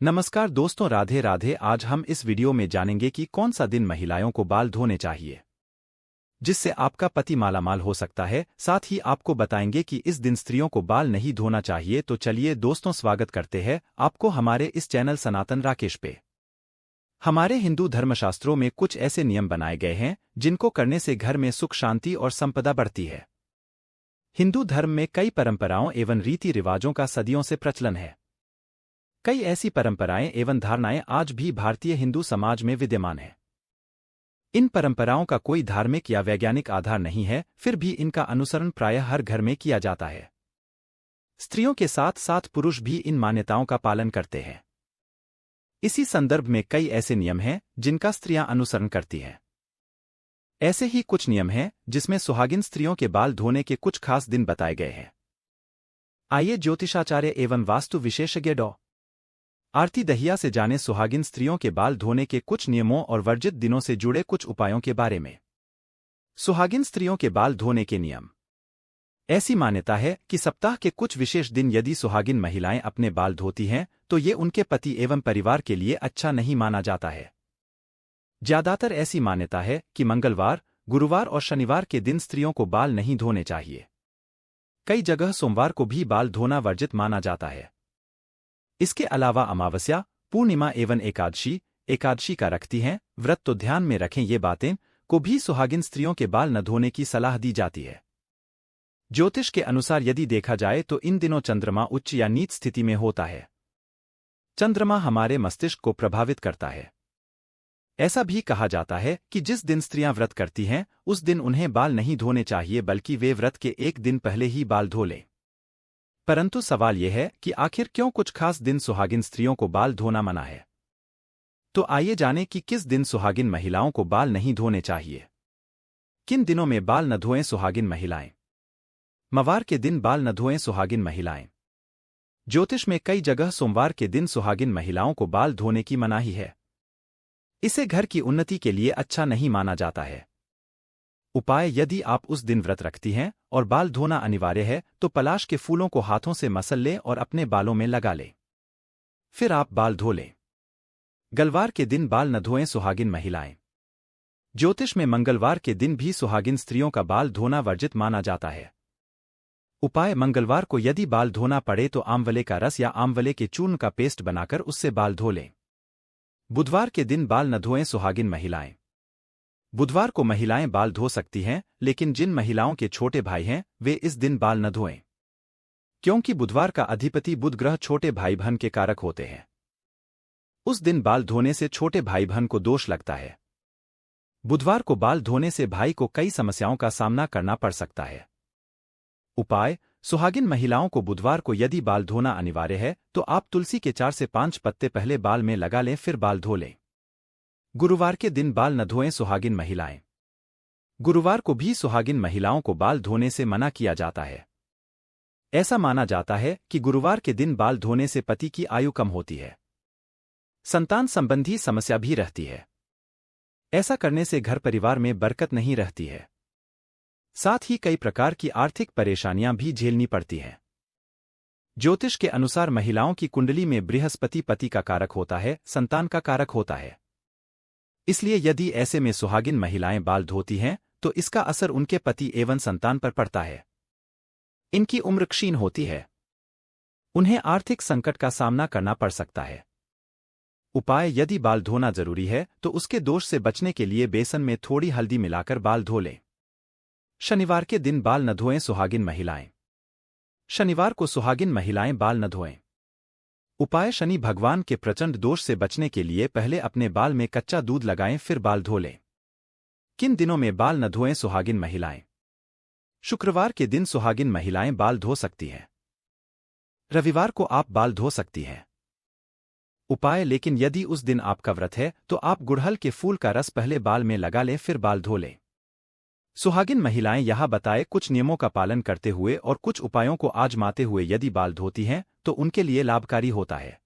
नमस्कार दोस्तों, राधे राधे। आज हम इस वीडियो में जानेंगे कि कौन सा दिन महिलाओं को बाल धोने चाहिए जिससे आपका पति मालामाल हो सकता है। साथ ही आपको बताएंगे कि इस दिन स्त्रियों को बाल नहीं धोना चाहिए। तो चलिए दोस्तों, स्वागत करते हैं आपको हमारे इस चैनल सनातन राकेश पे। हमारे हिंदू धर्मशास्त्रों में कुछ ऐसे नियम बनाए गए हैं जिनको करने से घर में सुख शांति और संपदा बढ़ती है। हिंदू धर्म में कई परंपराओं एवं रीति रिवाजों का सदियों से प्रचलन है। कई ऐसी परंपराएं एवं धारणाएं आज भी भारतीय हिंदू समाज में विद्यमान हैं। इन परंपराओं का कोई धार्मिक या वैज्ञानिक आधार नहीं है, फिर भी इनका अनुसरण प्रायः हर घर में किया जाता है। स्त्रियों के साथ साथ पुरुष भी इन मान्यताओं का पालन करते हैं। इसी संदर्भ में कई ऐसे नियम हैं जिनका स्त्रियां अनुसरण करती हैं। ऐसे ही कुछ नियम हैं जिसमें सुहागिन स्त्रियों के बाल धोने के कुछ खास दिन बताए गए हैं। आइए ज्योतिषाचार्य एवं वास्तु विशेषज्ञ डॉ. आरती दहिया से जाने सुहागिन स्त्रियों के बाल धोने के कुछ नियमों और वर्जित दिनों से जुड़े कुछ उपायों के बारे में। सुहागिन स्त्रियों के बाल धोने के नियम। ऐसी मान्यता है कि सप्ताह के कुछ विशेष दिन यदि सुहागिन महिलाएं अपने बाल धोती हैं तो ये उनके पति एवं परिवार के लिए अच्छा नहीं माना जाता है। ज्यादातर ऐसी मान्यता है कि मंगलवार, गुरुवार और शनिवार के दिन स्त्रियों को बाल नहीं धोने चाहिए। कई जगह सोमवार को भी बाल धोना वर्जित माना जाता है। इसके अलावा अमावस्या, पूर्णिमा एवं एकादशी का रखती हैं व्रत, तो ध्यान में रखें ये बातें को भी सुहागिन स्त्रियों के बाल न धोने की सलाह दी जाती है। ज्योतिष के अनुसार यदि देखा जाए तो इन दिनों चंद्रमा उच्च या नीच स्थिति में होता है। चंद्रमा हमारे मस्तिष्क को प्रभावित करता है। ऐसा भी कहा जाता है कि जिस दिन स्त्रियां व्रत करती हैं उस दिन उन्हें बाल नहीं धोने चाहिए, बल्कि वे व्रत के एक दिन पहले ही बाल धो लें। परंतु सवाल यह है कि आखिर क्यों कुछ खास दिन सुहागिन स्त्रियों को बाल धोना मना है। तो आइए जानें कि किस दिन सुहागिन महिलाओं को बाल नहीं धोने चाहिए। किन दिनों में बाल न धोएं सुहागिन महिलाएं। मवार के दिन बाल न धोएं सुहागिन महिलाएं। ज्योतिष में कई जगह सोमवार के दिन सुहागिन महिलाओं को बाल धोने की मनाही है। इसे घर की उन्नति के लिए अच्छा नहीं माना जाता है। उपाय: यदि आप उस दिन व्रत रखती हैं और बाल धोना अनिवार्य है तो पलाश के फूलों को हाथों से मसल लें और अपने बालों में लगा लें। फिर आप बाल धो लें। गलवार के दिन बाल न धोएं सुहागिन महिलाएं। ज्योतिष में मंगलवार के दिन भी सुहागिन स्त्रियों का बाल धोना वर्जित माना जाता है। उपाय: मंगलवार को यदि बाल धोना पड़े तो आंवले का रस या आंवले के चूर्ण का पेस्ट बनाकर उससे बाल धो लें। बुधवार के दिन बाल न धोएं सुहागिन महिलाएं। बुधवार को महिलाएं बाल धो सकती हैं, लेकिन जिन महिलाओं के छोटे भाई हैं वे इस दिन बाल न धोएं, क्योंकि बुधवार का अधिपति बुध ग्रह छोटे भाई बहन के कारक होते हैं। उस दिन बाल धोने से छोटे भाई बहन को दोष लगता है। बुधवार को बाल धोने से भाई को कई समस्याओं का सामना करना पड़ सकता है। उपाय: सुहागिन महिलाओं को बुधवार को यदि बाल धोना अनिवार्य है तो आप तुलसी के 4 से 5 पत्ते पहले बाल में लगा लें, फिर बाल धो लें। गुरुवार के दिन बाल न धोएं सुहागिन महिलाएं। गुरुवार को भी सुहागिन महिलाओं को बाल धोने से मना किया जाता है। ऐसा माना जाता है कि गुरुवार के दिन बाल धोने से पति की आयु कम होती है, संतान संबंधी समस्या भी रहती है। ऐसा करने से घर परिवार में बरकत नहीं रहती है। साथ ही कई प्रकार की आर्थिक परेशानियां भी झेलनी पड़ती हैं। ज्योतिष के अनुसार महिलाओं की कुंडली में बृहस्पति पति का कारक होता है, संतान का कारक होता है। इसलिए यदि ऐसे में सुहागिन महिलाएं बाल धोती हैं तो इसका असर उनके पति एवं संतान पर पड़ता है। इनकी उम्र क्षीण होती है। उन्हें आर्थिक संकट का सामना करना पड़ सकता है। उपाय: यदि बाल धोना जरूरी है तो उसके दोष से बचने के लिए बेसन में थोड़ी हल्दी मिलाकर बाल धो लें। शनिवार के दिन बाल न धोएं सुहागिन महिलाएं। शनिवार को सुहागिन महिलाएं बाल न धोएं। उपाय: शनि भगवान के प्रचंड दोष से बचने के लिए पहले अपने बाल में कच्चा दूध लगाएं, फिर बाल धो लें। किन दिनों में बाल न धोएं सुहागिन महिलाएं। शुक्रवार के दिन सुहागिन महिलाएं बाल धो सकती हैं। रविवार को आप बाल धो सकती हैं। उपाय: लेकिन यदि उस दिन आपका व्रत है तो आप गुड़हल के फूल का रस पहले बाल में लगा लें, फिर बाल धो लें। सुहागिन महिलाएं यहां बताए कुछ नियमों का पालन करते हुए और कुछ उपायों को आजमाते हुए यदि बाल धोती हैं तो उनके लिए लाभकारी होता है।